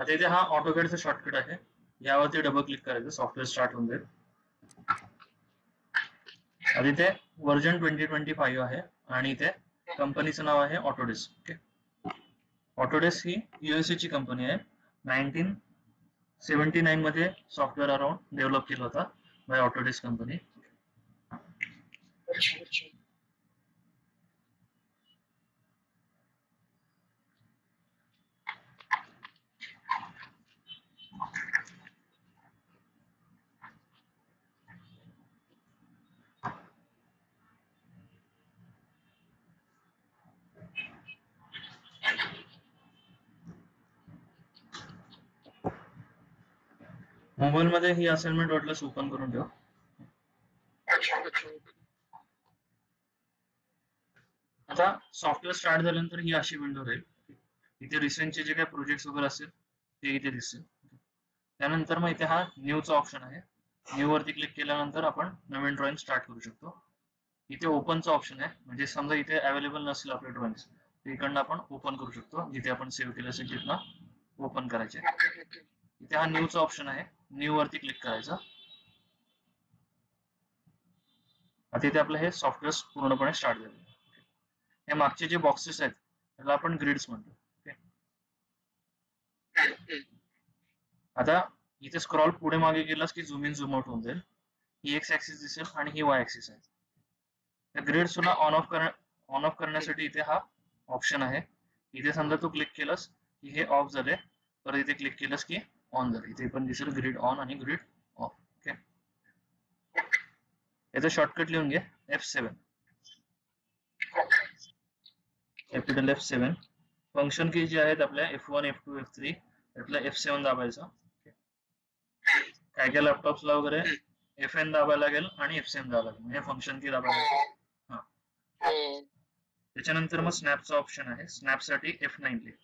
आता इथे हा ऑटोकॅडचा शॉर्टकट आहे, यावरती डबल क्लिक करायचं, सॉफ्टवेअर स्टार्ट होऊन जाईल. आता इथे व्हर्जन 2025 आहे आणि इथे कंपनीचं नाव आहे ऑटोडेस्क. ओके, ऑटोडेस्क ही USA ची कंपनी आहे. 1979 मध्ये सॉफ्टवेअर अराउंड डेव्हलप केला होता बाय ऑटोडेस्क कंपनी. मोबाईल मध्ये ही असाइनमेंट वाटल्यास ओपन करून ठेवा. आता सॉफ्टवेअर स्टार्ट झाल्यानंतर ही अशी विंडो राहील. इथे रिसेंटचे जे काही प्रोजेक्ट वगैरे असतील ते इथे दिसतील. त्यानंतर मग इथे हा न्यूचा ऑप्शन आहे. न्यू वरती क्लिक केल्यानंतर आपण नवीन ड्रॉइंग स्टार्ट करू शकतो. इथे ओपनचा ऑप्शन आहे, म्हणजे समजा इथे अवेलेबल नसेल आपले ड्रॉइंग्स, इकडनं आपण ओपन करू शकतो. जिथे आपण सेव्ह केलं असेल तिथनं ओपन करायचे. इथे हा न्यूचा ऑप्शन आहे, न्यू वरती क्लिक करायचं. आता इथे आपलं हे सॉफ्टवेअर पूर्णपणे स्टार्ट झालं. हे मागचे जे बॉक्सेस आहेत त्याला आपण ग्रिड्स म्हणतो. आता इथे स्क्रॉल पुढे मागे गेलास की झूम इन झूम आउट होऊन जाईल. ही एक्स ऍक्सिस दिसेल आणि ही वाय ऍक्सिस आहे. त्या ग्रिड्स तुला ऑन ऑफ करण्यासाठी इथे हा ऑप्शन आहे. इथे समजा तू क्लिक केलंस की हे ऑफ झाले, परत इथे क्लिक केलंस की ऑन झाले. इथे पण दिसेल ग्रिड ऑन आणि ग्रिड ऑफ. ओके, याचं शॉर्टकट लिहून घे, F7, कॅपिटल F7. फंक्शन की जे आहेत आपल्या F1, F2, F3 त्यातला F7 दाबायचा. काय काय लॅपटॉप्सला वगैरे FN दाबायला लागेल आणि F7 दाबायला लागेल, म्हणजे फंक्शन की दाबायला लागेल. त्याच्यानंतर मग स्नॅपचा ऑप्शन आहे, स्नॅपसाठी F9 लिह.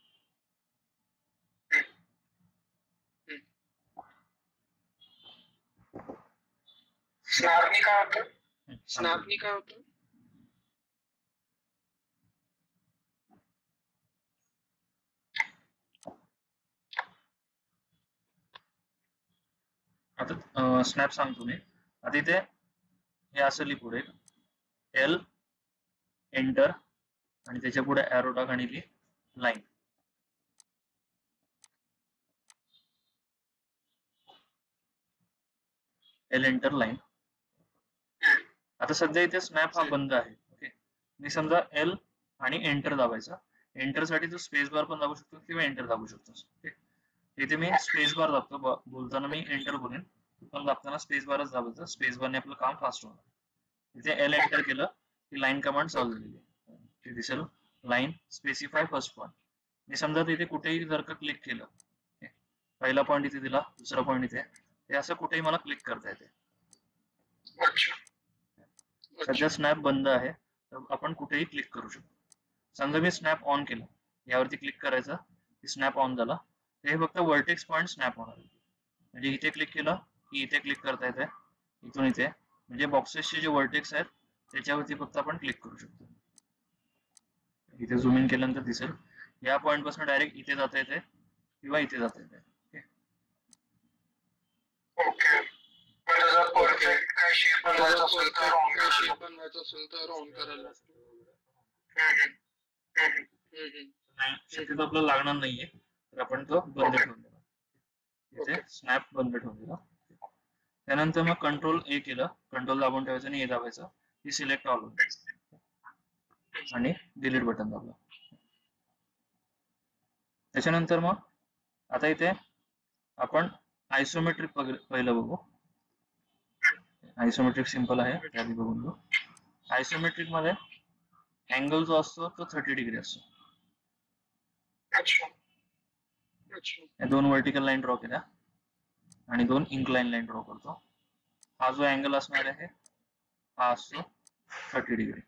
स्नॅपनी काय होतं? आता स्नॅप सांगतो मी. आता इथे हे असं लिह पुढे L एंटर आणि त्याच्या पुढे एरो टाक आणि लिह लाईन. L enter line. आता सध्या इथे स्नॅप हा बंद आहे. ओके, मी समजा L आणि एंटर दाबायचा. एंटर साठी तू स्पेस बार पण दाबू शकतो किंवा एंटर दाबू शकतोस. ओके, इथे मी स्पेस बार दाबतो. बोलताना मी एंटर बोलेन, पण दाबताना स्पेस बारच दाबायचं. स्पेस बारने आपलं काम फास्ट होणार. इथे L एंटर केलं की लाईन कमांड चालू झालेली आहे. ते दिसेल लाईन स्पेसिफाय फर्स्ट पॉईंट. मी समजा इथे कुठेही जर का क्लिक केलं, पहिला पॉईंट इथे दिला, दुसरा पॉईंट इथे, हे असं कुठेही मला क्लिक करता येते. सध्या स्नॅप बंद आहे, तर आपण कुठेही क्लिक करू शकतो. समजा मी स्नॅप ऑन केलं, यावरती क्लिक करायचं, स्नॅप ऑन झाला. हे फक्त वर्टेक्स पॉईंट स्नॅप होणार, म्हणजे इथे क्लिक केलं की इथे क्लिक करता येते, इथून इथे, म्हणजे बॉक्सेसचे जे वर्टेक्स आहेत त्याच्यावरती फक्त आपण क्लिक करू शकतो. इथे झूम इन केल्यानंतर दिसेल या पॉईंट पासून डायरेक्ट इथे जाता येते किंवा इथे जाता येते. शक्यतो आपल्याला लागणार नाहीये, तर आपण तो बंद ठेवून दिला. इथे स्नॅप बंद ठेवून दिला. त्यानंतर मग कंट्रोल A केलं, कंट्रोल दाबून ठेवायचं आणि हे दाबायचं की सिलेक्ट ऑल आणि डिलीट बटन दाबलं. त्याच्यानंतर मग आता इथे आपण आयसोमेट्रिक पहिलं बघू. आयसोमेट्रिक सिंपल आहे, त्याआधी बघून घेऊ. आयसोमेट्रिक मध्ये अँगल जो असतो तो 30 डिग्री असतो. दोन वर्टिकल लाईन ड्रॉ केल्या आणि दोन इन्क्लाइन लाईन ड्रॉ करतो. हा जो अँगल असणार आहे हा असतो 30 डिग्री.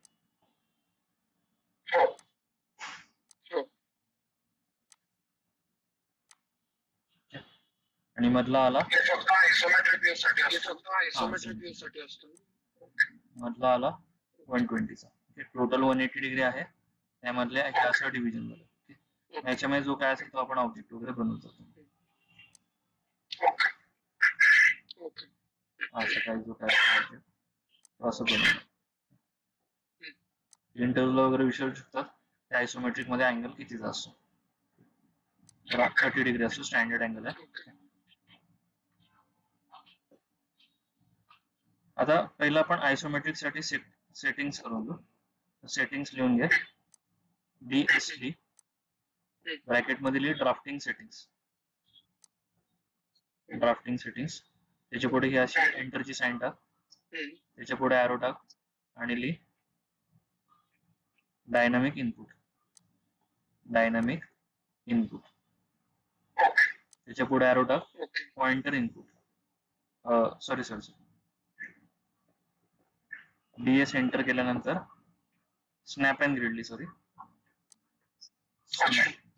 आणि मधला आला मधला आला 120चा. टोटल 180 डिग्री आहे. त्यामधल्या असं डिव्हिजन झालं. याच्यामध्ये जो काय असेल तो आपण ऑब्जेक्ट वगैरे बनवत जातो. असं काही जो काय असं बनवलं. इंटरव्ह्यूला वगैरे विचारू शकतात त्या आयसोमेट्रिक मध्ये अँगल कितीचा असतो. 30 डिग्री असतो, स्टँडर्ड अँगल आहे. आता पहिला आपण आयसोमेट्रिक साठी सेटिंग्स करून घेऊ. सेटिंग्स लिहून घे, DSD ब्रॅकेट मध्ये लिहि ड्राफ्टिंग सेटिंग्स. ड्राफ्टिंग सेटिंग्स त्याच्या पुढे ही अशी एंटरची साइन टाक, त्याच्या पुढे एरो टाक आणि लिहि डायनामिक इनपुट. डायनामिक इनपुट त्याच्या पुढे एरो टाक, pointer input. Sorry DS enter केल्यानंतर snap and grid, sorry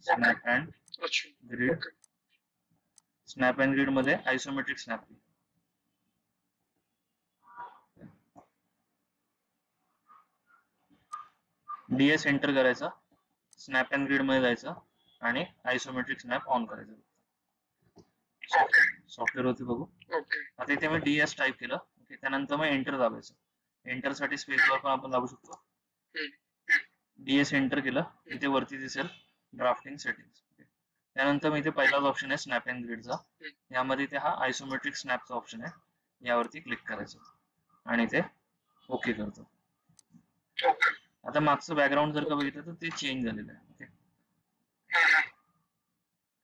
snap and grid. Snap and grid मध्ये आयसोमेट्रिक स्नॅप. DS एंटर करायचा, स्नॅप अँड ग्रिड मध्ये जायचं आणि आयसोमेट्रिक स्नॅप ऑन करायचं. सॉफ्टवेअर वरती बघू. आता इथे मी DS टाईप केलं. ओके, त्यानंतर मग एंटर दाबायचं. एंटर साठी स्पेस बार पण आपण दाबू शकतो. DS एंटर केलं, इथे वरती दिसेल ड्राफ्टिंग सेटिंग्स. त्यानंतर मी इथे पहिलाच ऑप्शन आहे स्नॅप अँड ग्रिडचा. यामध्ये इथे हा आयसोमेट्रिक स्नॅपचा ऑप्शन आहे, यावरती क्लिक करायचं आणि इथे ओके करतो. आता मागचं बॅकग्राऊंड जर का बघितलं तर ते चेंज झालेलं आहे. ओके,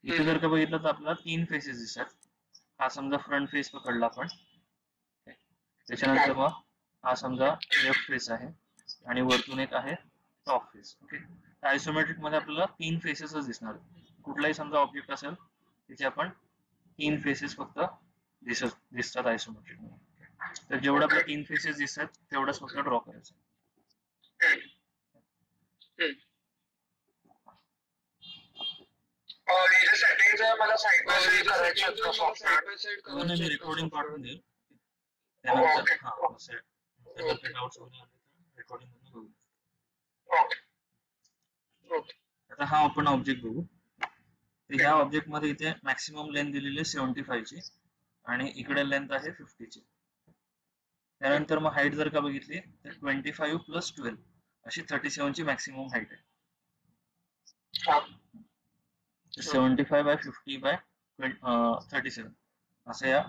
इथे जर का बघितलं तर आपल्याला 3 फेसेस दिसतात. हा समजा फ्रंट फेस पकडला आपण, त्याच्यानंतर मग हा समजा लेफ्ट फेस आहे आणि वरतून एक आहे टॉप फेस. ओके, आयसोमेट्रिक मध्ये आपल्याला 3 फेसेसच दिसणार. कुठलाही समजा ऑब्जेक्ट असेल तिथे आपण 3 फेसेस फक्त दिसतात आयसोमेट्रिक मध्ये. तर जेवढं आपल्या 3 फेसेस दिसतात तेवढंच फक्त ड्रॉ करायचं. सेटिंग्स मला साइड बाय साइड करायचं. मी रेकॉर्डिंग पाठवून देईल. त्यानंतर डाउट्स वगैरे आले तर रेकॉर्डिंग मधून बघू. आता हा आपण ऑब्जेक्ट बघू. तर ह्या ऑब्जेक्ट मध्ये इथे मॅक्सिमम लेंथ दिलेली आहे 75 ची आणि इकडे लेंथ आहे 50 ची. त्यानंतर मग हाईट जर का बघितली तर 25 + 12 अशी 37 ची मॅक्सिमम हाईट आहे. 75 बाय 50 बाय 37 असं या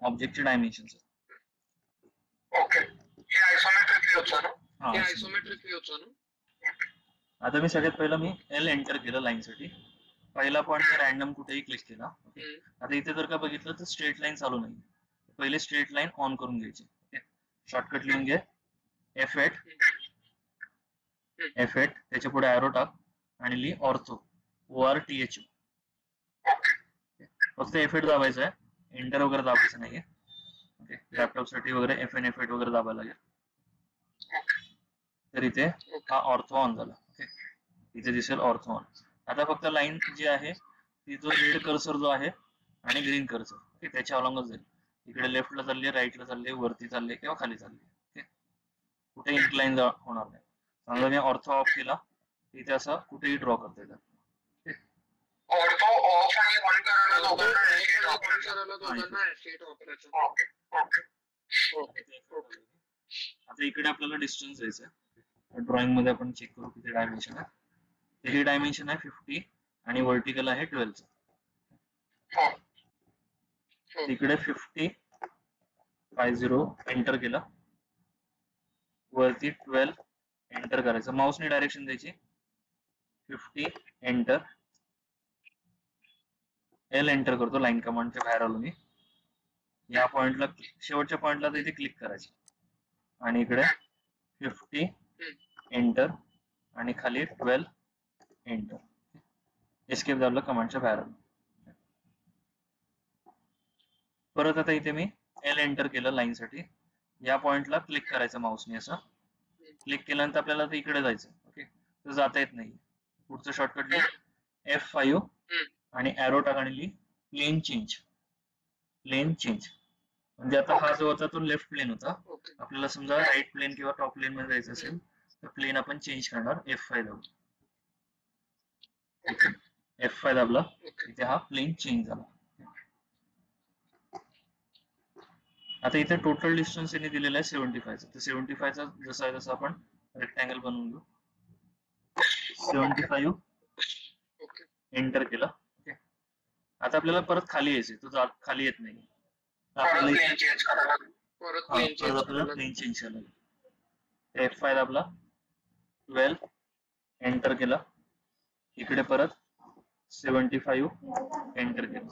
ऑब्जेक्टचे डायमेन्शन्स आहेत. आता मी सगळ्यात पहिलं मी L एंटर केलं लाईन साठी. पहिला पॉईंट रॅन्डम कुठेही क्लिक केला. आता इथे जर का बघितलं तर स्ट्रेट लाईन चालू नाही. पहिले स्ट्रेट लाईन ऑन करून घ्यायची. शॉर्टकट लिहून घे, F8 त्याच्या पुढे एरो टाक आणि लिह ऑर्थो, ORTHO. फक्त F8 दाबायचं आहे, एंटर वगैरे दाबायचं नाहीये. ओके, लॅपटॉप साठी वगैरे F8 वगैरे दाबायला लागेल. तर इथे हा ऑर्थो ऑन झाला. ओके, इथे दिसेल ऑर्थो ऑन. आता फक्त लाईन जी आहे ती जो रेड कर्सर जो आहे आणि ग्रीन कर्सर, ओके, त्याच्या अलॉंगच जाईल. इकडे लेफ्टला चालली, राईटला चालली, वरती चालली किंवा खाली चालली. ओके, कुठे इन्क्लाइन होणार नाही. समजा मी ऑर्थो ऑफ केला, इथे असं कुठेही ड्रॉ करता येतात. ऑर्थो ऑफ आणि ऑन करायला दोघांना आता इकडे आपल्याला डिस्टन्स द्यायचं आहे. ड्रॉइंग मध्ये आपण चेक करू किती डायमेन्शन आहे. ही डायमेन्शन आहे 50 आणि वर्टिकल आहे 12. इकडे 50 एंटर केलं, वरती 12 एंटर करायचं. माऊसने डायरेक्शन द्यायची, 50 एंटर. L एंटर करतो, लाईन कमांडच्या बाहेर आलो मी. या पॉइंटला, शेवटच्या पॉइंटला इथे क्लिक करायचं आणि इकडे 50 एंटर आणि खाली 12 एंटर. एस्केप दाबलं, कमांडच्या बाहेर आलो. परत आता इथे मी L एंटर केलं लाईन साठी. या पॉइंटला क्लिक करायचं माऊसने. असं क्लिक केल्यानंतर आपल्याला ते इकडे जायचं. ओके, तर जाता येत नाही. पुढचं शॉर्टकट F5 आणि एरो टाक आणि लिह प्लेन चेंज. प्लेन चेंज म्हणजे आता हा जो होता तो लेफ्ट प्लेन होता. आपल्याला समजा राईट प्लेन किंवा टॉप प्लेन मध्ये जायचं असेल तर प्लेन आपण चेंज करणार. F5 दाबलं, F5 दाबला, इथे हा प्लेन चेंज झाला. आता इथे टोटल डिस्टन्स यांनी दिलेला आहे 75चा, तर 75चा जसा आहे तसा आपण रेक्टँगल बनवून घेऊ. 75 ओके. एंटर केलं. ओके, आता आपल्याला परत खाली यायचे, तो खाली येत नाही. परत प्लेन चेंज करायला परत आपल्याला प्लेन चेंज करायला लागेल. F5 दाबला, 12 एंटर केलं. इकडे परत 75 एंटर केलं.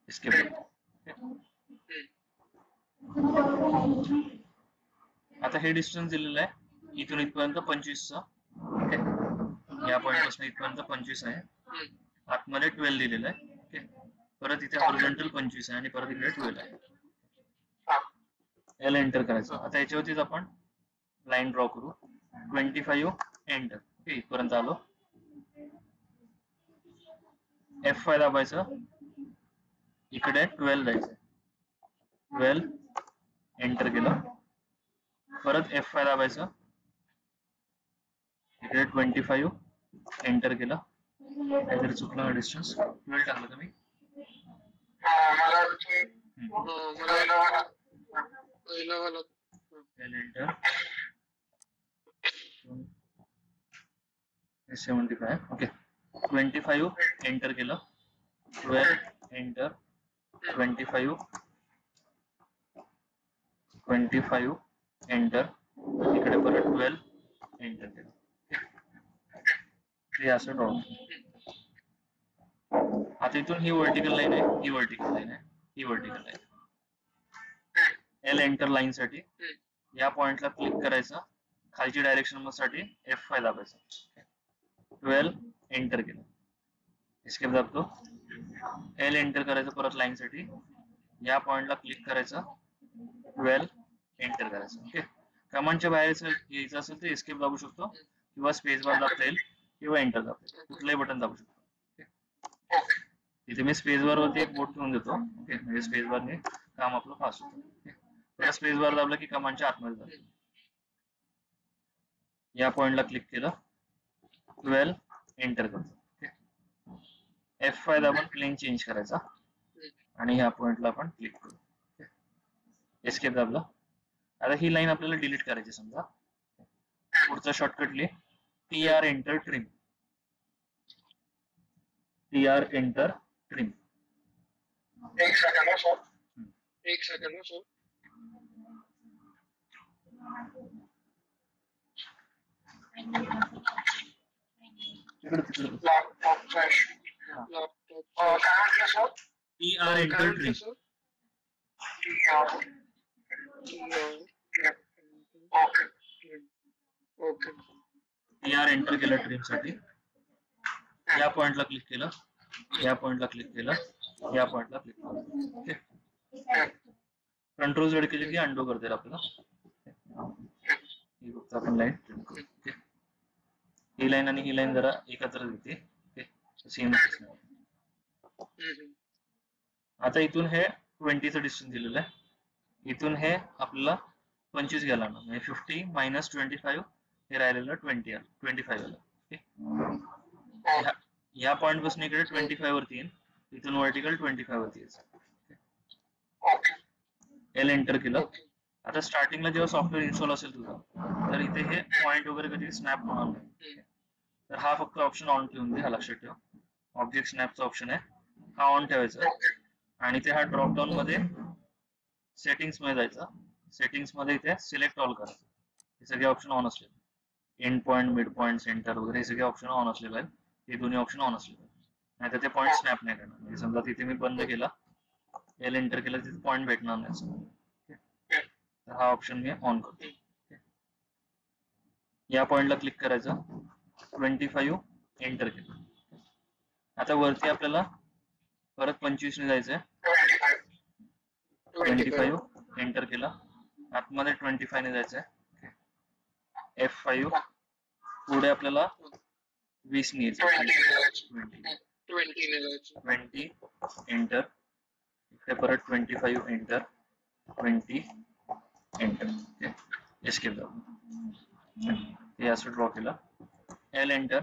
एस्केप. आता हे डिस्टन्स दिलेलं आहे इथून इथपर्यंत 25चं. ओके, या पॉइंट पासून इथपर्यंत 25 आहे. आतमध्ये 12 दिलेलं आहे. ओके, परत इथे हॉरिझॉन्टल 25 आहे आणि परत इकडे 12 आहे. एल एंटर करायचं. आता याच्यावरतीच आपण लाईन ड्रॉ करू. 25 एंटर. ओके, इथपर्यंत आलो. F5 दाबायचं. इकडे 12 जायचं. 12 एंटर केलं. परत F5 दाबायचं. इकडे 25 एंटर केलं. काहीतरी चुकलं डिस्टन्स. 12 टाकलं का मी? एंटर 75. ओके, 25 एंटर केलं. 12 एंटर. 25 एंटर. इकडे परत 12 एंटर केलं. हे असं ड्रॉ. आता इथून ही वर्टिकल लाईन आहे, ही वर्टिकल लाईन आहे, ही vertical line. L enter line साठी या पॉइंटला क्लिक करायचं. खालची डायरेक्शन साठी F5 दाबायचं. 12 एंटर केलं. एस्केप दाबतो. एल एंटर करायचं परत लाईन साठी. या पॉइंटला क्लिक करायचं. 12 एंटर करायचं. ओके, कमांडच्या बाहेर यायचं असेल तर एस्केप दाबू शकतो किंवा स्पेस बार दाबता येईल किंवा एंटर दाबता येईल. कुठलंही बटन दाबू शकतो. इथे मी स्पेस बार वरती एक बोट ठेवून देतो. ओके, म्हणजे स्पेस बारने काम आपलं फास्ट होतं. त्या स्पेस बार दाबला की कमांडच्या आतमध्ये जातो. या पॉइंटला क्लिक केलं. 12 एंटर करतो. ओके, F5 दाबून प्लेन चेंज करायचा आणि ह्या पॉइंटला आपण क्लिक करू. एस्केप दाबला. आता ही लाईन आपल्याला डिलीट करायची. समजा पुढचा शॉर्टकट लिह TR enter trim. TR enter trim. एक सेकंड सर. Laptop flash. काय म्हटलं sir? TR enter trim. Okay. TR enter केलं ट्रिम साठी. या पॉइंटला क्लिक केलं, या पॉइंटला क्लिक केलं, या पॉइंटला क्लिक केलं. ओके, कंट्रोल Z केली की अंडो करता येईल आपल्याला. ही फक्त आपण लाईन ट्रिम करू. ओके, ही लाईन आणि ही लाईन जरा एकत्र येते. Okay, same. आता इथून हे 20चं डिस्टन्स दिलेलं आहे. इथून हे आपल्याला 25 घ्यायला लागणार. म्हणजे 50 मायनस 25 हे राहिलेलं 25 आलं. ओके, या पॉइंट पासून इकडे 25 वरती येईल. इथून वर्टिकल 25 वरती यायचं. एल एंटर केलं. आता स्टार्टिंगला जेव्हा सॉफ्टवेअर इन्स्टॉल असेल तुझं, तर इथे हे पॉइंट वगैरे कधी स्नॅप होणार नाही. तर हा फक्त ऑप्शन ऑन ठेवून दे. हा लक्षात ठेव. ऑब्जेक्ट स्नॅपचा ऑप्शन आहे, हा ऑन ठेवायचा आणि ते हा ड्रॉप डाऊन मध्ये सेटिंग्स मध्ये जायचा. सेटिंग्स मध्ये इथे सिलेक्ट ऑल करायचं. हे सगळे ऑप्शन ऑन असले, end point, mid point, centre वगैरे हे सगळे ऑप्शन ऑन असलेले आहेत. हे दोन्ही ऑप्शन ऑन असले पाहिजे, नाही तर ते पॉइंट स्नॅप नाही करणार. म्हणजे समजा तिथे मी बंद केला, एल एंटर केलं, तिथे पॉइंट भेटणार नाही. तर हा ऑप्शन मी ऑन करतो. या पॉइंटला क्लिक करायचं. 25 एंटर केलं. आता वरती आपल्याला परत 25 ने जायचंय. 25 एंटर केलं. आतमध्ये 25 ने जायचंय. F5 पुढे आपल्याला 20 ने यायचं. 20 एंटर. इकडे परत 25 एंटर. 20 एंटर. एस्केप दाबा. हे असं ड्रॉ केलं. L enter.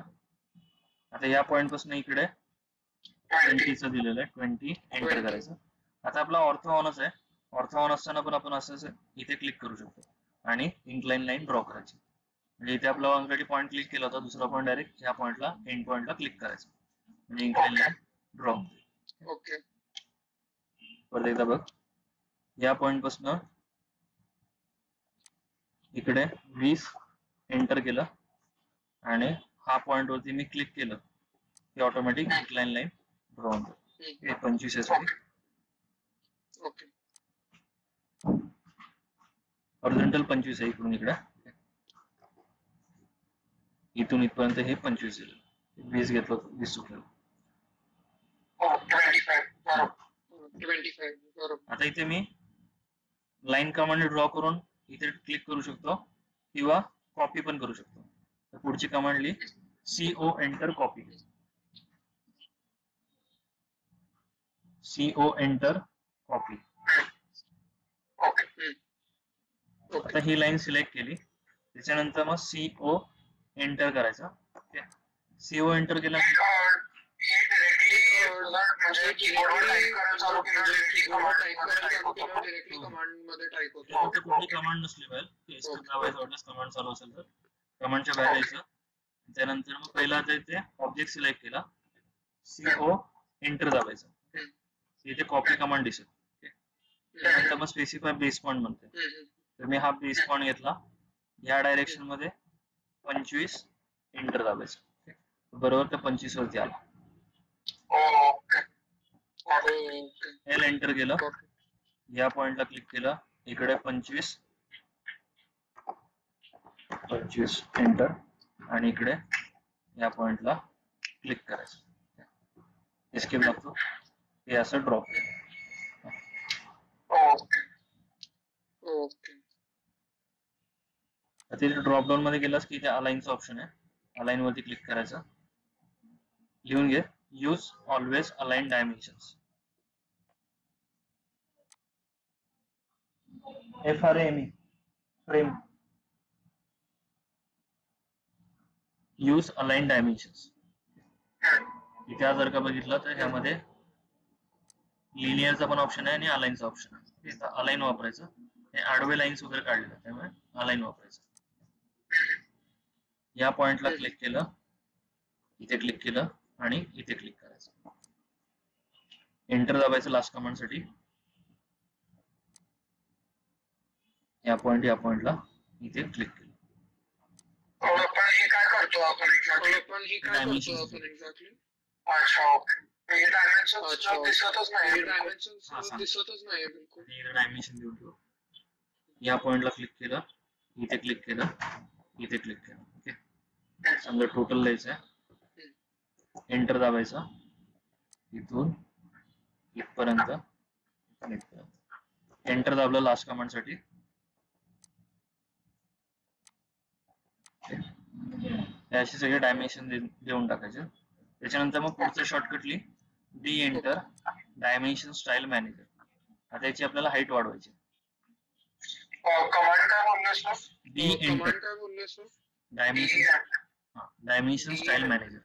आता या पॉइंट पासून इकडे 20चं दिलेलं आहे. 20 एंटर करायचं. आता आपला ऑर्थो ऑनच आहे. ऑर्थोगोनल असताना पण आपण असं इथे क्लिक करू शकतो आणि इन्क्लाइन लाईन ड्रॉ करायची. म्हणजे इथे आपला ऑलरेडी पॉईंट क्लिक केला होता, दुसरा पॉईंट डायरेक्ट ह्या पॉईंटला एंड पॉईंटला क्लिक करायचा म्हणजे इन्क्लाइन लाईन ड्रॉ. ओके. परत एकदा बघ, या पॉईंट पासून इकडे 20 एंटर केलं आणि हा पॉईंट वरती मी क्लिक केलं की ऑटोमॅटिक इन्क्लाइन लाईन ड्रॉ होतो. 25 आहे. ओके. हॉरिझॉन्टल 25 आहे इकडून इकडे, इथून इथपर्यंत हे 25 येईल. 20 घेतलं, 20 चुकलं. आता इथे मी लाईन कमांड ड्रॉ करून इथे क्लिक करू शकतो किंवा कॉपी पण करू शकतो. तर पुढची कमांड लिही, CO enter copy. CO enter copy. आता ही लाईन सिलेक्ट केली, त्याच्यानंतर मग CO एंटर करायचा. ओके, CO एंटर केला कुठली कमांड नसली पाहिजे. कमांड चालू असेल तर कमांडच्या बाहेर यायचं. त्यानंतर मग पहिला आता इथे ऑब्जेक्ट सिलेक्ट केला, CO एंटर दाबायचं. इथे कॉपी कमांड दिसेल. त्यानंतर मग स्पेसिफाय बेस पॉईंट म्हणते, तर मी हा बेस पॉईंट घेतला, या डायरेक्शन मध्ये 25 एंटर दाबायचं. बरोबर त्या 25 वरती आला. एल एंटर केलं, या पॉइंटला क्लिक केलं, इकडे 25 एंटर आणि इकडे या पॉइंटला क्लिक करायचं. एस्केप दाबतो, हे असं ड्रॉप केलं. तिथे ड्रॉप डाऊन मध्ये गेलास की इथे अलाइनचं ऑप्शन आहे, अलाइन वरती क्लिक करायचं. लिहून घे, use always align dimensions. FRAME, frame. Use align dimensions. इथे जर का बघितलं तर ह्यामध्ये लिनियरचा पण ऑप्शन आहे आणि अलाइनचा ऑप्शन आहे. अलाइन वापरायचं, हे आडवे लाईन्स वगैरे काढले त्यामुळे अलाइन वापरायचं. या पॉइंटला क्लिक केलं, इथे क्लिक केलं आणि इथे क्लिक करायचं. एंटर दाबायचं लास्ट कमांड साठी. या पॉइंटला इथे क्लिक केलं. हे काय करतो आपण एक्झॅक्टली? अच्छा, ओके. दिसतच नाही बिलकुल. डायमेन्शन देऊन ठेव. या पॉइंटला क्लिक केलं, इथे क्लिक केलं, इथे क्लिक केलं. ओके, समजा टोटल द्यायचं आहे. एंटर दाबायचा, इथून इथपर्यंत. एंटर दाबलं लास्ट कमांड साठी. असे सगळे डायमेन्शन देऊन टाकायचे. त्याच्यानंतर मग पुढचं शॉर्टकट लिही, D enter dimension style manager. आता याची आपल्याला हाईट वाढवायची. कमांड काय बोललास? D enter dimension style manager.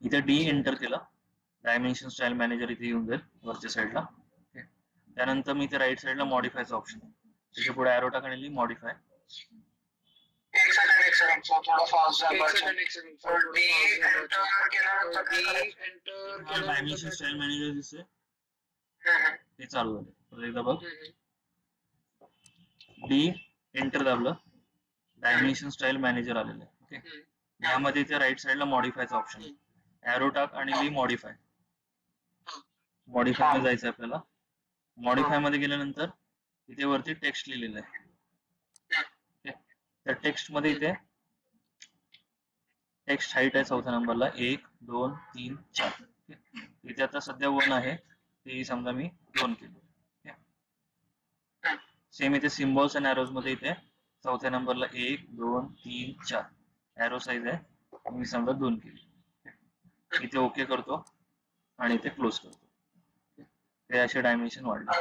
इथे डी एंटर केलं, डायमेन्शन स्टाईल मॅनेजर इथे येऊन जाईल वरच्या साईडला. त्यानंतर मी इथे राईट साईडला मॉडिफायचा ऑप्शन आहे, त्याच्या पुढे एरो टाका आणि मॉडिफाय. एक सेकंड थोडा फास्ट झाला. डायमेन्शन स्टाईल मॅनेजर दिसतंय, ते चालू झाले. एकदा बघ, डी एंटर दाबलं, डायमेन्शन स्टाईल मॅनेजर आलेलं आहे. ओके, यामध्ये इथे राईट साईडला मॉडिफायचा ऑप्शन आहे, एरो टाक आणि ली मॉडिफाय. मॉडिफाय मध्ये जायचं आपल्याला. मॉडिफाय मध्ये गेल्यानंतर इथे वरती टेक्स्ट लिहिलेलं आहे. त्या टेक्स्ट मध्ये इथे टेक्स्ट हाईट आहे 4थ्या नंबरला 1, 2, 3, 4. इथे आता सध्या 1 आहे, ते समजा मी 2 केलं. सेम इथे सिम्बॉल्स आणि एरोज मध्ये इथे 4थ्या नंबरला 1, 2, 3, 4 एरो साईज आहे, मी समजा 2 केली. इथे ओके करतो आणि इथे क्लोज करतो. ते असे डायमेन्शन वाढले.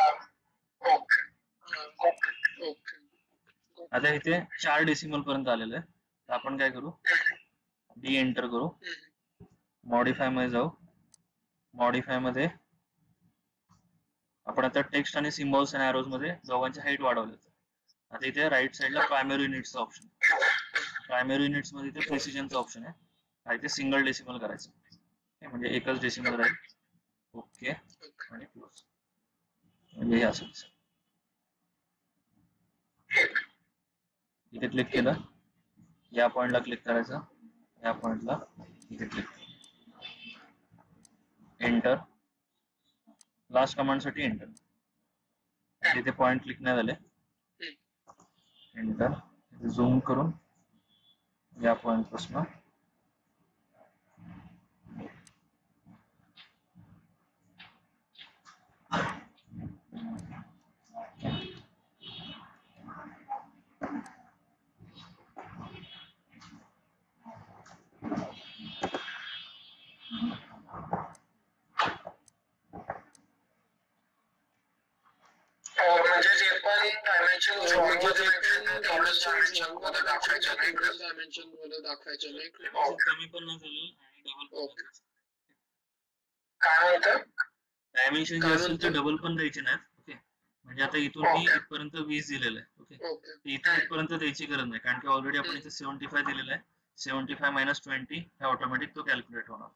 आता इथे 4 डेसिमल पर्यंत आलेलं आहे. तर आपण काय करू, डी एंटर करू, मॉडिफाय मध्ये जाऊ. मॉडिफाय मध्ये आपण आता टेक्स्ट आणि सिम्बॉल्स आणि एरोज मध्ये दोघांची हाईट वाढवली. आता इथे राईट साईडला प्रायमरी युनिट्सचा ऑप्शन. प्रायमरी युनिट्स मध्ये इथे प्रेसिजनचा ऑप्शन आहे. आणि इथे सिंगल डेसिमल करायचं. म्हणजे एकच डेसिमल राहील. ओके आणि क्लोज. म्हणजे हे असं इथे क्लिक केलं, या पॉइंटला क्लिक करायचं, या पॉइंटला इथे क्लिक एंटर. लास्ट कमांड साठी एंटर. इथे पॉइंट क्लिक नाही झाले, एंटर. झूम करून या पॉइंट पासून म्हणजे जे पण डायमेन्शन डायमेन्शन मध्ये दाखवायचं नाही. कमी पण नाही झालं आणि डबल. काय म्हणतं? डायमेन्शन जे असेल ते डबल पण द्यायचे नाहीत. ओके, म्हणजे आता इथून मी इथपर्यंत 20 दिलेलं आहे. ओके, इथून इथपर्यंत द्यायची गरज नाही, कारण की ऑलरेडी आपण इथे 75 दिलेलं आहे. 75 - 20 हे ऑटोमॅटिक तो कॅल्क्युलेट होणार.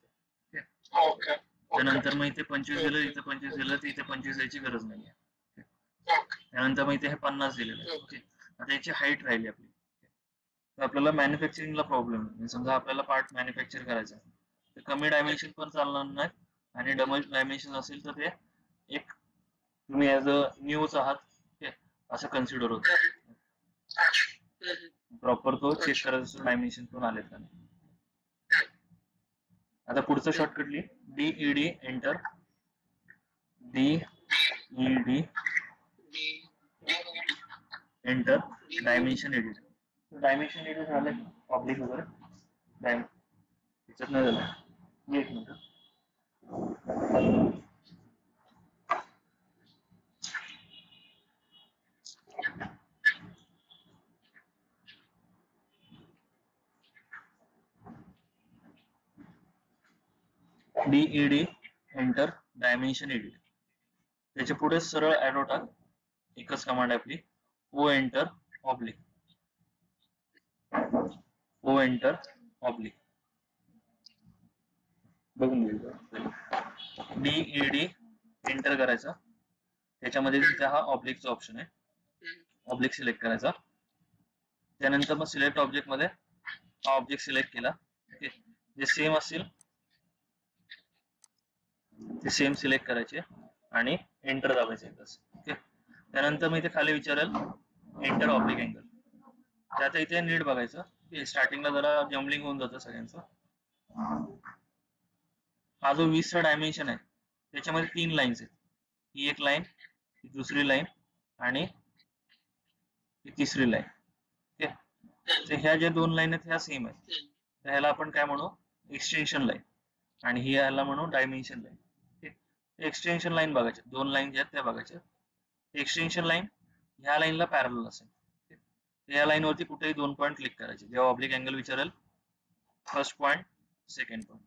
ओके, त्यानंतर मग इथे 25 दिलं, इथे 25 दिलं, तर इथे 25 द्यायची गरज नाहीये. त्यानंतर मग इथे हे 50 दिलेलं आहे. ओके, आता याची हाईट राहिली आपली. तर आपल्याला मॅन्युफॅक्चरिंगला प्रॉब्लेम आहे. समजा आपल्याला पार्ट मॅन्युफॅक्चर करायचा आहे, तर कमी डायमेन्शन पण चालणार नाही, आणि डबल डायमेन्शन असेल तर ते एक तुम्ही ऍज अ न्यूज आहात असं कन्सिडर होतं. प्रॉपर तो चेक करायचं डायमेन्शन पण आले का नाही. आता पुढचं शॉर्टकट लिहि, DED enter. DED enter. Dimension edit. Dimension edit झालं पब्लिक वगैरे त्याच्यात नाही झालं. एक minute. DED enter. Dimension edit. त्याच्या पुढे सरळ ॲरो टाक. एकच कमांड आहे आपली, O enter oblique. O enter oblique. बघून घेऊ. DED एंटर करायचा. त्याच्यामध्ये तिथे हा ऑब्लिकचा ऑप्शन आहे, ऑब्लिक सिलेक्ट करायचा. त्यानंतर मग सिलेक्ट ऑब्जेक्ट मध्ये हा ऑब्जेक्ट सिलेक्ट केला. ओके, जे सेम असतील ते सेम सिलेक्ट करायचे आणि एंटर दाबायचे एकच. ओके, त्यानंतर मी इथे खाली विचारेल एंटर ऑब्लिक अँगल. त्यात इथे नीट बघायचं, स्टार्टिंगला जरा जम्बलिंग होऊन जातं सगळ्यांचं. हा जो 20चा डायमेन्शन आहे त्याच्यामध्ये 3 लाईन्स आहेत. ही एक लाईन, ही दुसरी लाईन आणि ही तिसरी लाईन. ओके, तर ह्या ज्या 2 लाईन आहेत ह्या सेम आहेत, तर ह्याला आपण काय म्हणू, एक्सटेन्शन लाईन, आणि ही ह्याला म्हणू डायमेन्शन लाईन. एक्सटेन्शन लाईन बघायच्या, 2 लाईन ज्या आहेत त्या बघायच्या. एक्सटेन्शन लाईन ह्या लाईनला पॅरलल असेल. या लाईन वरती कुठेही 2 पॉईंट क्लिक करायचे. जेव्हा ऑब्लिक अँगल विचारेल, फर्स्ट पॉईंट, सेकंड पॉईंट,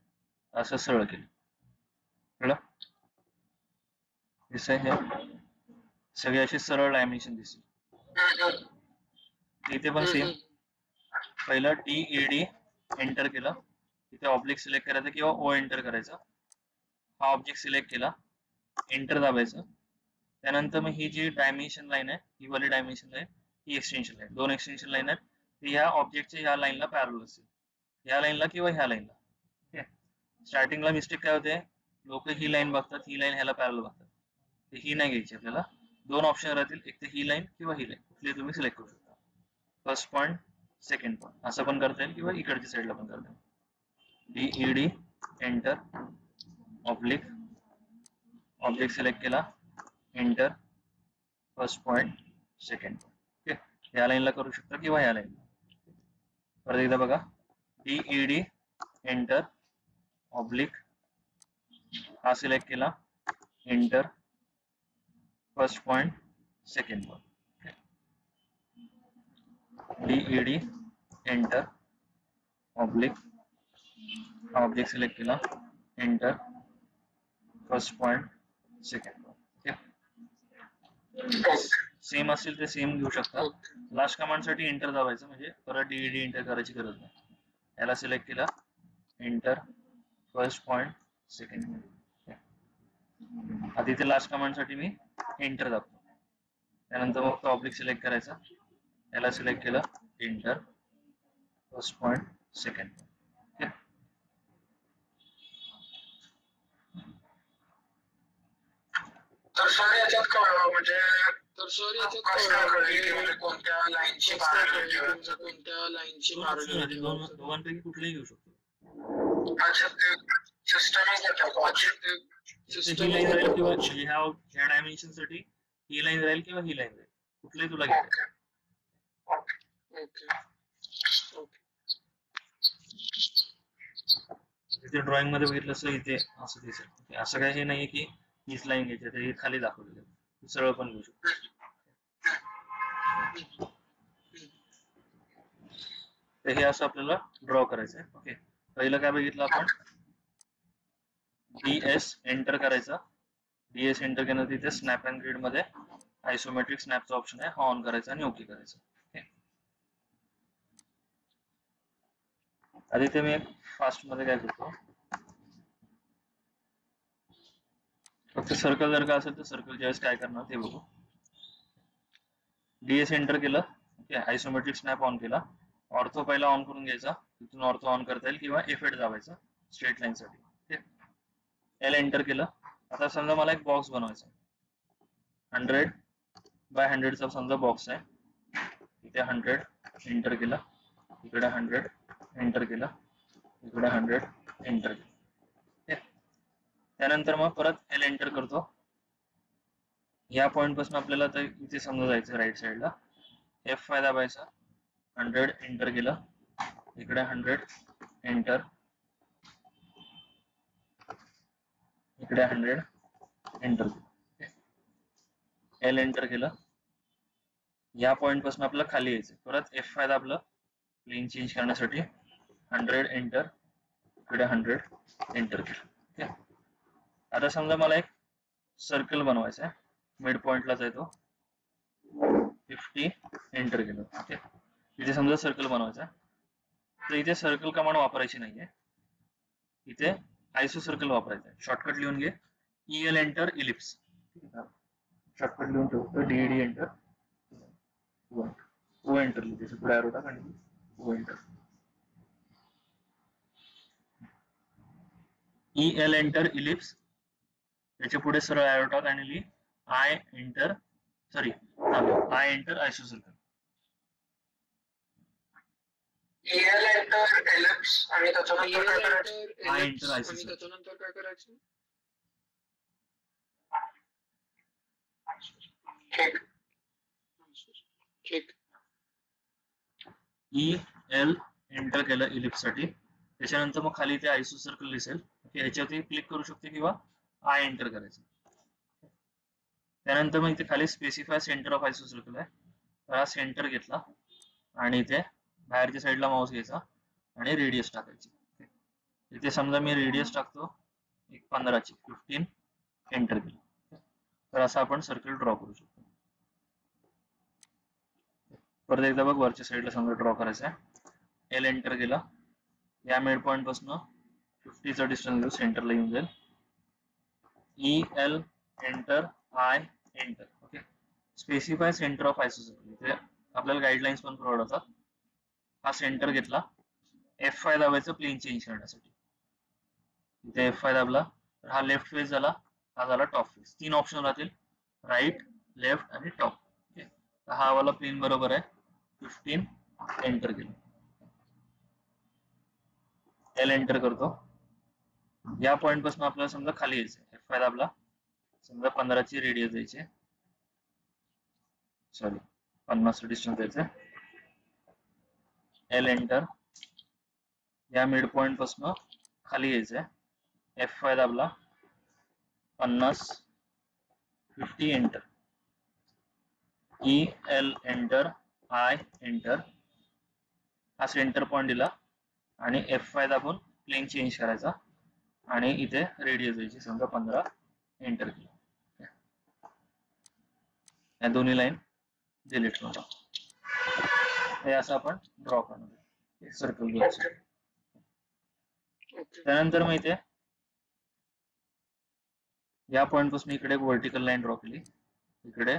असं सरळ केलं. कळलं? दिसतंय हे सगळे असे सरळ डायमेन्शन दिसतील. इथे पण सेम, पहिलं DED एंटर केलं, इथे ऑब्लिक सिलेक्ट करायचं किंवा O एंटर करायचं. हा ऑब्जेक्ट सिलेक्ट केला, एंटर दाबायचं. त्यानंतर मग ही जी डायमेन्शन लाईन आहे, ही वाली डायमेन्शन लाईन, ही एक्सटेन्शन लाईन, 2 एक्सटेन्शन लाईन आहेत, ती ह्या ऑब्जेक्टच्या ह्या लाईनला पॅरलल असेल, ह्या लाईनला किंवा ह्या लाईनला. स्टार्टिंगला मिस्टेक काय होते, लोक ही लाईन बघतात, ही लाईन ह्याला पॅरलल बघतात, तर ही नाही घ्यायची आपल्याला. 2 ऑप्शन राहतील, एक तर ही लाईन किंवा ही लाईन, कुठली तुम्ही सिलेक्ट करू शकता. फर्स्ट पॉईंट, सेकंड पॉईंट असं पण करता येईल, किंवा इकडच्या साईडला पण करता येईल. DED enter oblique, object select केला, enter, first point, second point. Okay, ह्या लाईनला करू शकता किंवा ह्या लाईनला. परत एकदा बघा, DED एंटर ऑब्लिक, हा सिलेक्ट केला, enter, first point, second point. DED enter oblique, हा ऑब्जेक्ट सिलेक्ट केला, enter, first point, second point. Same असेल ते सेम घेऊ शकता. लास्ट कमांड साठी एंटर दाबायचं, म्हणजे परत डीईडी एंटर करायची गरज नाही. याला सिलेक्ट केला, enter, first point, second point. आधी ते लास्ट कमांड साठी मी एंटर दाबतो. त्यानंतर मग तो ऑब्जेक्ट सिलेक्ट करायचा, याला सिलेक्ट केलं, enter, first point, second point. तर सर याच्यात कळलं म्हणजे कोणत्या लाईनची दोघांपैकी कुठलंही घेऊ शकतो. अच्छा, ते सिस्टमच ही लाईन राहील किंवा ह्या डायमेन्शन साठी ही लाईन राहील किंवा ही लाईन राहील, कुठलंही तुला घ्यायचं. इथे ड्रॉइंग मध्ये बघितलं असं इथे असं दिसेल. असं काही हे नाहीये की हीच लाईन घ्यायची, हे खाली दाखवलेलं, सरळ पण घेऊ शकतो. तर हे असं आपल्याला ड्रॉ करायचं आहे. ओके, पहिलं काय बघितलं आपण, DS एंटर करायचा. DS एंटर केलं तिथे स्नॅप अँड ग्रिड मध्ये आयसोमेट्रिक स्नॅपचा ऑप्शन आहे, हा ऑन करायचा आणि ओके करायचं. आधी ते मी फास्ट मध्ये काय करतो, फक्त सर्कल जर का असेल तर सर्कल ज्यावेळेस काय करणार ते बघू. DS एंटर केलं, ओके, आयसोमेट्रिक स्नॅप ऑन केला. ऑर्थो पहिला ऑन करून घ्यायचा, तिथून ऑर्थो ऑन करता येईल किंवा F8 दाबायचा स्ट्रेट लाईन साठी. L एंटर केलं. आता समजा मला एक बॉक्स बनवायचा, 100 बाय 100 चा समजा बॉक्स आहे. इथे 100 एंटर केला, इकडे 100 एंटर केला, इकडे 100 एंटर केला. त्यानंतर मग परत L एंटर करतो. या पॉइंट पासून आपल्याला तर इथे समजा जायचं राईट साईडला, F5 दाबायचा, 100 एंटर केलं, इकडे 100 एंटर, इकडे 100 एंटर केलं, L एंटर केलं. या पॉइंट पासून आपल्याला खाली यायचं, परत F5 दाबलं प्लेन चेंज करण्यासाठी, 100 एंटर, इकडे 100 एंटर केलं. आता समजा मला एक सर्कल बनवायचा आहे, मिड पॉइंटलाच आहे तो, 50 एंटर केलं. ओके, इथे समजा सर्कल बनवायचा आहे, तर इथे सर्कल कमांड वापरायची नाहीये, इथे आयसो सर्कल वापरायचं आहे. शॉर्टकट लिहून घे, EL एंटर, इलिप्स. शॉर्टकट लिहून ठेवतो, DED एंटर, O एंटर लिहिते, पुढे एरो टाक आणि O enter. EL enter, ellipse, त्याच्या पुढे सरळ एरो टाक आणि लिही I enter iso circle. EL enter, ellipse आणि त्याच्यानंतर काय करायचं, I एंटर आयसो सर्कल. त्याच्यानंतर काय करायचं, ठीक. EL एंटर केलं इलिप्स साठी. त्याच्यानंतर मग खाली ते आयसो सर्कल दिसेल, ह्याच्यावरती क्लिक करू शकते किंवा I एंटर करायचं. त्यानंतर मग इथे खाली specify centre of iso circle आहे, तर हा सेंटर घेतला आणि इथे बाहेरच्या साईडला माऊस घ्यायचा आणि रेडियस टाकायची. इथे समजा मी रेडियस टाकतो 15ची, 15 एंटर केलं. तर असं आपण सर्कल ड्रॉ करू शकतो. परत एकदा बघ, वरच्या साईडला समजा ड्रॉ करायचं आहे, L एंटर केला, या मिड पॉइंट पासून 50चा डिस्टन्स सेंटरला येऊन जाईल, EL enter, I enter. Okay, specify centre of iso circle, इथे आपल्याला गाईडलाईन्स पण प्रोव्हाइड होतात. हा सेंटर घेतला, F5 दाबायचं प्लेन चेंज करण्यासाठी. इथे F5 दाबला तर हा लेफ्ट फेस झाला, हा झाला टॉप फेस. 3 ऑप्शन राहतील, राईट, लेफ्ट आणि टॉप. ओके, हा वाला प्लेन बरोबर आहे, 15 एंटर केलं. L एंटर करतो. या पॉइंट पासून आपल्याला समजा खाली यायचं, F5 दाबला, समजा 15ची रेडियस द्यायची, 50 डिस्टन्स द्यायचं, L एंटर, या मिड पॉइंट पासून खाली यायचं, F5 दाबला, 50, 50 enter, EL enter, I enter, हा सेंटर पॉइंट दिला आणि F5 दाबून प्लेन चेंज करायचा आणि इथे रेडियस द्यायची समजा 15 एंटर केलं. या दोन्ही लाईन डिलीट करू. हे असं आपण ड्रॉ करणार सर्कल घ्यायचं. त्यानंतर मग इथे या पॉइंट पासून इकडे एक वर्टिकल लाईन ड्रॉ केली, इकडे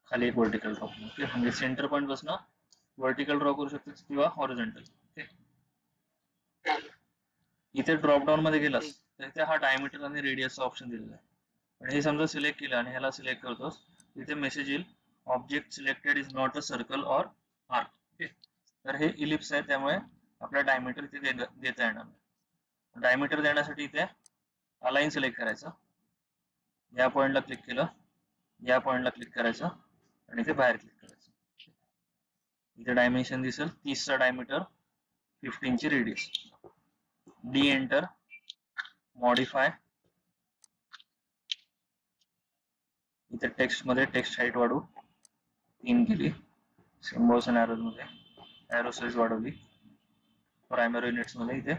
खाली एक वर्टिकल ड्रॉ केली. ओके, म्हणजे सेंटर पॉइंट पासून वर्टिकल ड्रॉ करू शकतो किंवा हॉरिझॉन्टल. ओके, इथे ड्रॉप डाऊन मध्ये गेलास तर इथे हा डायमीटर आणि रेडियसचा ऑप्शन दिलेला आहे. पण हे समजा सिलेक्ट केलं आणि ह्याला सिलेक्ट करतोस, इथे मेसेज येईल object selected is not a circle or arc. Okay, तर हे इलिप्स आहे त्यामुळे आपला डायमीटर इथे देता येणार नाही. डायमीटर देण्यासाठी इथे अलाइन सिलेक्ट करायचं, या पॉइंटला क्लिक केलं, या पॉइंटला क्लिक करायचं आणि इथे बाहेर क्लिक करायचं. इथे डायमेन्शन दिसेल 30 चा डायमीटर, 15 ची रेडियस. डी एंटर, मॉडिफाय, इथे टेक्स्ट मध्ये टेक्स्ट हाईट वाढवू 3 केली, सिम्बॉल्स आणि एरोज मध्ये एरो साइज वाढवली, प्रायमरी युनिट्स मध्ये इथे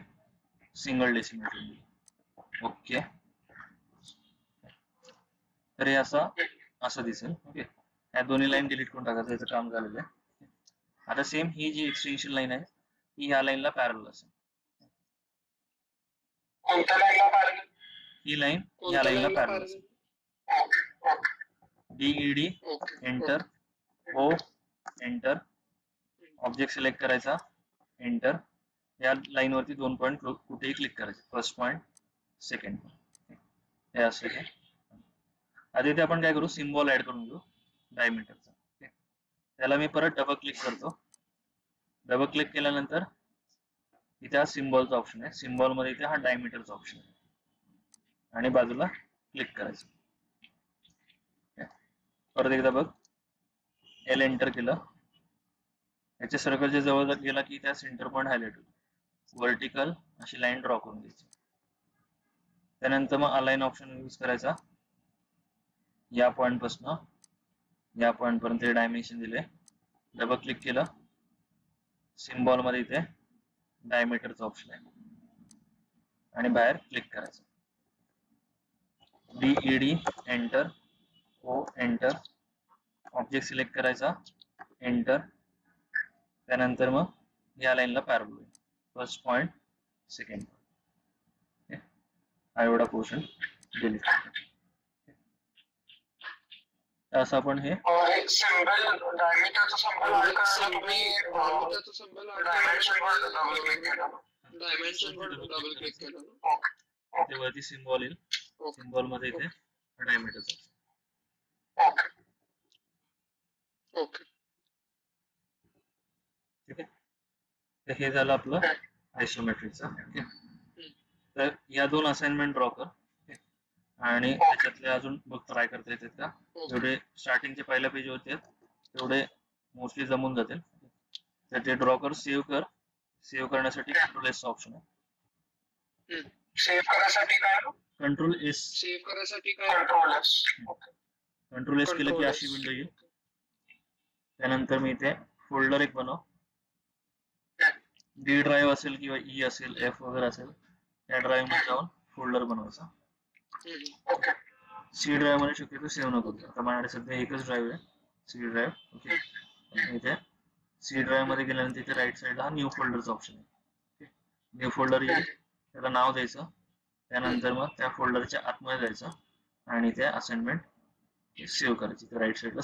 सिंगल डेसिमल ठेवली. ओके, तर हे असं दिसेल. ओके, या दोन्ही लाईन डिलीट करून टाकायचं, याचं काम झालेलं आहे. आता सेम ही जी एक्सटेन्शन लाईन आहे ही ह्या लाईनला पॅरलल असेल. कोणत्या लाईनला पॅरलल? ही लाईन ह्या लाईनला पॅरलल असेल. DED enter, O enter, object select करायचा, एंटर. या लाईन वरती 2 पॉइंट कुठेही क्लिक करायचे, फर्स्ट पॉइंट, सेकंड पॉइंट. हे असं आहे. आता इथे आपण काय करू, सिम्बॉल ऍड करून घेऊ डायमीटरचा. त्याला मी परत डबल क्लिक करतो. डबल क्लिक केल्यानंतर इथे हा सिम्बॉलचा ऑप्शन आहे, सिम्बॉल मध्ये इथे हा डायमीटरचा ऑप्शन आहे आणि बाजूला क्लिक करायचं. परत एकदा बघ, एल एंटर केलं, याच्या सर्कलच्या जवळ गेला की त्या सेंटर पॉइंट हायलाइट होतो. वर्टिकल अशी लाईन ड्रॉ करून द्यायची. त्यानंतर मग अलाइन ऑप्शन यूज करायचा, या पॉइंट पासून या पॉइंट पर्यंत डायमेन्शन दिले, डबल क्लिक केलं, सिम्बॉल मध्ये इथे डायमीटरचा ऑप्शन आहे आणि बाहेर क्लिक करायचं. DED enter, O enter, object select करायचा, एंटर. त्यानंतर मग या लाईनला पॅरलल होईल, फर्स्ट पॉइंट, सेकंड पॉइंट. हा एवढा पोर्शन डिलीट. असं आपण हे सिंबल डायमीटरचा सिंबल ऍड करायला तुम्ही डायमीटरचा सिंबल डायमेन्शनवर डबल क्लिक केलं, डायमेन्शनवर डबल क्लिक केलं. ओके, इथे वरती सिम्बॉल येईल, सिम्बॉल मध्ये इथे डायमीटरचा. ओके ओके, ठीक आहे. तर हे झालं आपलं आयसोमेट्रिकचं. ओके, तर या 2 असाइनमेंट ड्रॉ कर आणि त्याच्यातले अजून बघ ट्राय करता येतात का. जेवढे स्टार्टिंगचे पहिल्या पेज वरती आहेत तेवढे मोस्टली जमून जातील. तर ते ड्रॉ कर, सेव्ह कर. सेव्ह करण्यासाठी कंट्रोल एस ऑप्शन आहे. सेव्ह करायसाठी काय? Control S. सेव्ह करायसाठी काय? Control S. कंट्रोल एस केलं की अशी विंडो येईल. त्यानंतर मी इथे फोल्डर एक बनव, डी ड्राईव्ह असेल किंवा ई असेल, एफ वगैरे असेल, त्या ड्राईव्ह मध्ये जाऊन फोल्डर बनवायचा. सी ड्राईव्ह मध्ये शक्यतो सेव्ह नको. आता माझ्याकडे सध्या एकच ड्राईव्ह आहे, सी ड्राईव्ह. ओके, इथे सी ड्राईव्ह मध्ये गेल्यानंतर इथे राईट साईडला हा न्यू फोल्डरचा ऑप्शन आहे. न्यू फोल्डर येईल, त्याला नाव द्यायचं. त्यानंतर मग त्या फोल्डरच्या आतमध्ये जायचं आणि त्या असाइनमेंट सेव्ह करायची. राईट साईडला